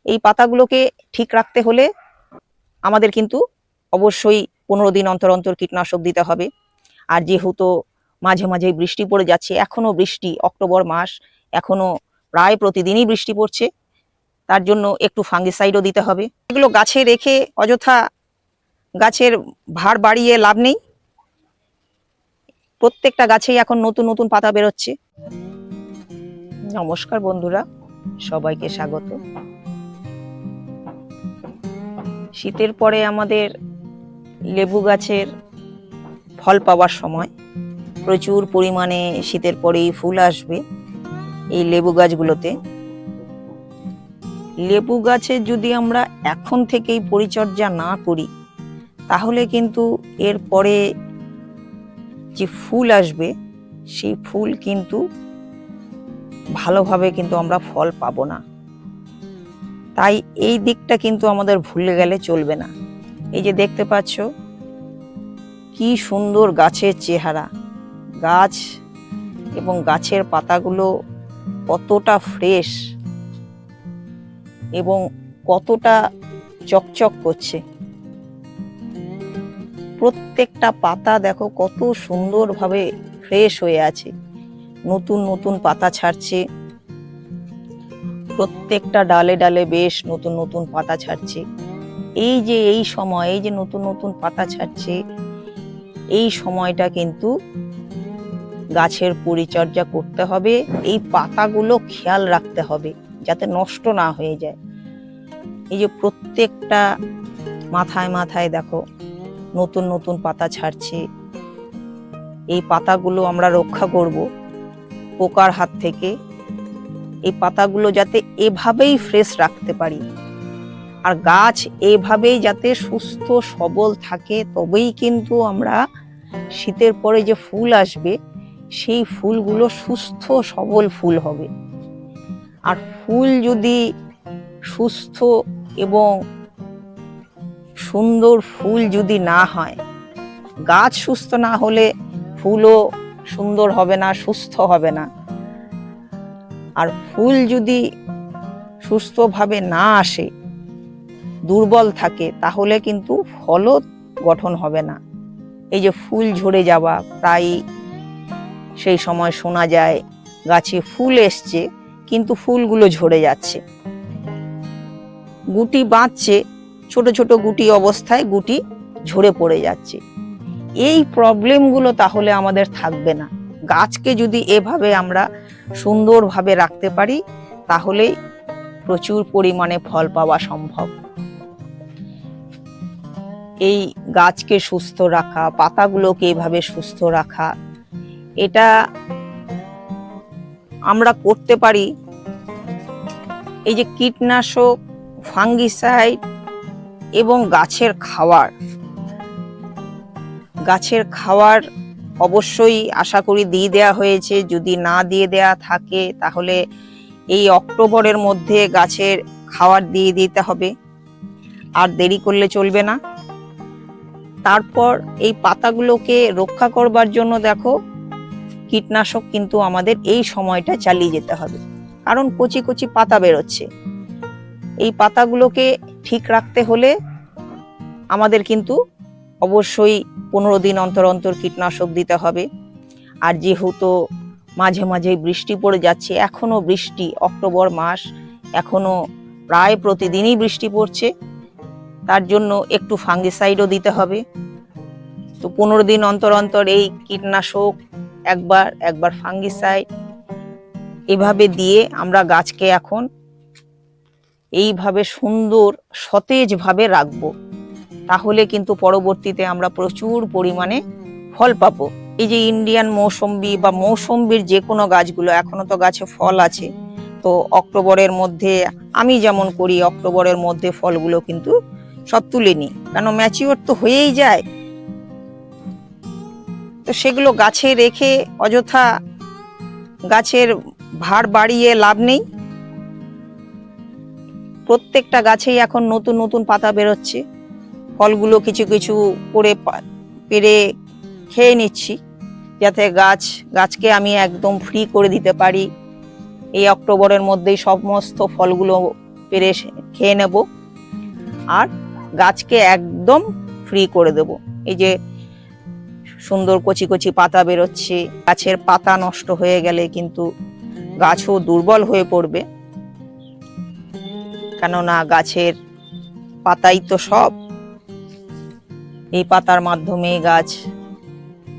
এই পাতাগুলোকে ঠিক রাখতে হলে আমাদের কিন্তু অবশ্যই 15 দিন অন্তর অন্তর কীটনাশক দিতে হবে। আর যেহেতু মাঝে মাঝে বৃষ্টি পড়ে যাচ্ছে, এখনো বৃষ্টি, অক্টোবর মাস এখনো প্রায় প্রতিদিনই বৃষ্টি পড়ছে, তার জন্য একটু ফাঙ্গিসাইডও দিতে হবে। এগুলো গাছে রেখে অযথা গাছের ভার বাড়িয়ে লাভ নেই। প্রত্যেকটা গাছেই এখন নতুন নতুন পাতা বেরোচ্ছে। নমস্কার বন্ধুরা, সবাইকে স্বাগত। শীতের পরে আমাদের লেবু গাছের ফল পাওয়ার সময়। প্রচুর পরিমাণে শীতের পরেই ফুল আসবে এই লেবু গাছগুলোতে। লেবু গাছে যদি আমরা এখন থেকেই পরিচর্যা না করি, তাহলে কিন্তু এর পরে যে ফুল আসবে সেই ফুল কিন্তু ভালোভাবে কিন্তু আমরা ফল পাবো না। তাই এই দিকটা কিন্তু আমাদের ভুলে গেলে চলবে না। এই যে দেখতে পাচ্ছ কি সুন্দর গাছের চেহারা, গাছ এবং গাছের পাতাগুলো কতটা ফ্রেশ এবং কতটা চকচক করছে। প্রত্যেকটা পাতা দেখো কত সুন্দরভাবে ফ্রেশ হয়ে আছে, নতুন নতুন পাতা ছাড়ছে। প্রত্যেকটা ডালে ডালে বেশ নতুন নতুন পাতা ছাড়ছে। এই যে এই সময়, এই যে নতুন নতুন পাতা ছাড়ছে, এই সময়টা কিন্তু গাছের পরিচর্যা করতে হবে। এই পাতাগুলো খেয়াল রাখতে হবে যাতে নষ্ট না হয়ে যায়। এই যে প্রত্যেকটা মাথায় মাথায় দেখো নতুন নতুন পাতা ছাড়ছে। এই পাতাগুলো আমরা রক্ষা করব পোকার হাত থেকে। এই পাতাগুলো যাতে এভাবেই ফ্রেশ রাখতে পারি, আর গাছ এভাবেই যাতে সুস্থ সবল থাকে, তবেই কিন্তু আমরা শীতের পরে যে ফুল আসবে সেই ফুলগুলো সুস্থ সবল ফুল হবে। আর ফুল যদি সুস্থ এবং সুন্দর ফুল যদি না হয়, গাছ সুস্থ না হলে ফুলও সুন্দর হবে না, সুস্থ হবে না। আর ফুল যদি সুস্থভাবে না আসে, দুর্বল থাকে, তাহলে কিন্তু ফলও গঠন হবে না। এই যে ফুল ঝরে যাওয়া, প্রায় সেই সময় শোনা যায় গাছে ফুল এসছে কিন্তু ফুলগুলো ঝরে যাচ্ছে, গুটি বাঁধছে, ছোট ছোট গুটি অবস্থায় গুটি ঝরে পড়ে যাচ্ছে। এই প্রবলেমগুলো তাহলে আমাদের থাকবে না। গাছকে যদি এভাবে আমরা সুন্দরভাবে রাখতে পারি, তাহলেই প্রচুর পরিমাণে ফল পাওয়া সম্ভব। এই গাছকে সুস্থ রাখা, পাতাগুলোকে এভাবে সুস্থ রাখা, এটা আমরা করতে পারি এই যে কীটনাশক, ফাঙ্গিসাইড এবং গাছের খাওয়ার অবশ্যই আশা করি দিয়ে দেয়া হয়েছে। যদি না দিয়ে দেয়া থাকে তাহলে এই অক্টোবরের মধ্যে গাছের খাওয়ার দিয়ে দিতে হবে, আর দেরি করলে চলবে না। তারপর এই পাতাগুলোকে রক্ষা করবার জন্য দেখো কীটনাশক কিন্তু আমাদের এই সময়টা চালিয়ে যেতে হবে, কারণ কচি কচি পাতা বেরোচ্ছে। এই পাতাগুলোকে ঠিক রাখতে হলে আমাদের কিন্তু অবশ্যই 15 দিন অন্তর অন্তর কীটনাশক দিতে হবে। আর যেহেতু মাঝে মাঝে বৃষ্টি পড়ে যাচ্ছে, এখনো বৃষ্টি, অক্টোবর মাস এখনো প্রায় প্রতিদিনই বৃষ্টি পড়ছে, তার জন্য একটু ফাঙ্গিসাইডও দিতে হবে। তো 15 দিন অন্তর অন্তর এই কীটনাশক একবার ফাঙ্গিসাইড এভাবে দিয়ে আমরা গাছকে এখন এইভাবে সুন্দর সতেজভাবে রাখবো, তাহলে কিন্তু পরবর্তীতে আমরা প্রচুর পরিমাণে ফল পাবো। এই যে ইন্ডিয়ান মৌসম্বি বা মৌসম্বির যে কোনো গাছগুলো, এখনো তো গাছে ফল আছে, তো অক্টোবরের মধ্যে আমি যেমন করি, অক্টোবরের মধ্যে ফলগুলো কিন্তু সব তুলে নিই, কেন ম্যাচিওর তো হয়েই যায়। তো সেগুলো গাছে রেখে অযথা গাছের ভার বাড়িয়ে লাভ নেই। প্রত্যেকটা গাছেই এখন নতুন নতুন পাতা বেরোচ্ছে, ফলগুলো কিছু কিছু করে পেরে খেয়ে নিচ্ছি, যাতে গাছকে আমি একদম ফ্রি করে দিতে পারি। এই অক্টোবরের মধ্যেই সমস্ত ফলগুলো পেরে খেয়ে নেব আর গাছকে একদম ফ্রি করে দেব। এই যে সুন্দর কচি কচি পাতা বেরোচ্ছে, গাছের পাতা নষ্ট হয়ে গেলে কিন্তু গাছও দুর্বল হয়ে পড়বে, কেননা গাছের পাতাই তো সব। এই পাতার মাধ্যমে গাছ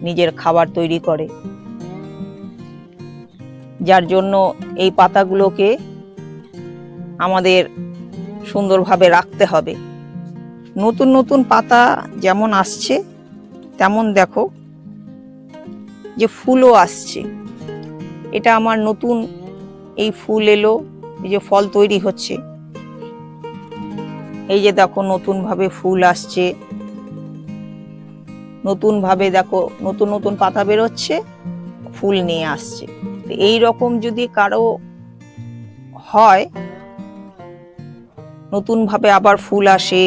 নিজের খাবার তৈরি করে, যার জন্য এই পাতাগুলোকে আমাদের সুন্দরভাবে রাখতে হবে। নতুন নতুন পাতা যেমন আসছে তেমন দেখো যে ফুলও আসছে। এটা আমার নতুন এই ফুল এলো, এই যে ফল তৈরি হচ্ছে, এই যে দেখো নতুন ভাবে ফুল আসছে, নতুন ভাবে দেখো নতুন নতুন পাতা বেরোচ্ছে, ফুল নিয়ে আসছে। এই রকম যদি কারো হয়, নতুন ভাবে আবার ফুল আসে,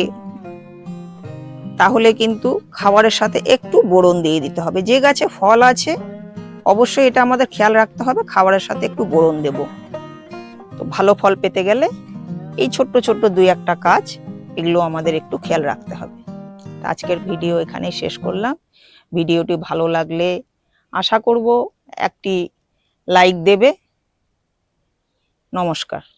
তাহলে কিন্তু খাবারের সাথে একটু বোরন দিয়ে দিতে হবে। যে গাছে ফল আছে অবশ্যই এটা আমাদের খেয়াল রাখতে হবে, খাবারের সাথে একটু বোরন দেব। তো ভালো ফল পেতে গেলে এই ছোট্ট ছোট্ট দুই একটা কাজ, এগুলো আমাদের একটু খেয়াল রাখতে হবে। আজকের ভিডিও এখানেই শেষ করলাম। ভিডিওটি ভালো লাগলে আশা করব একটি লাইক দেবে। নমস্কার।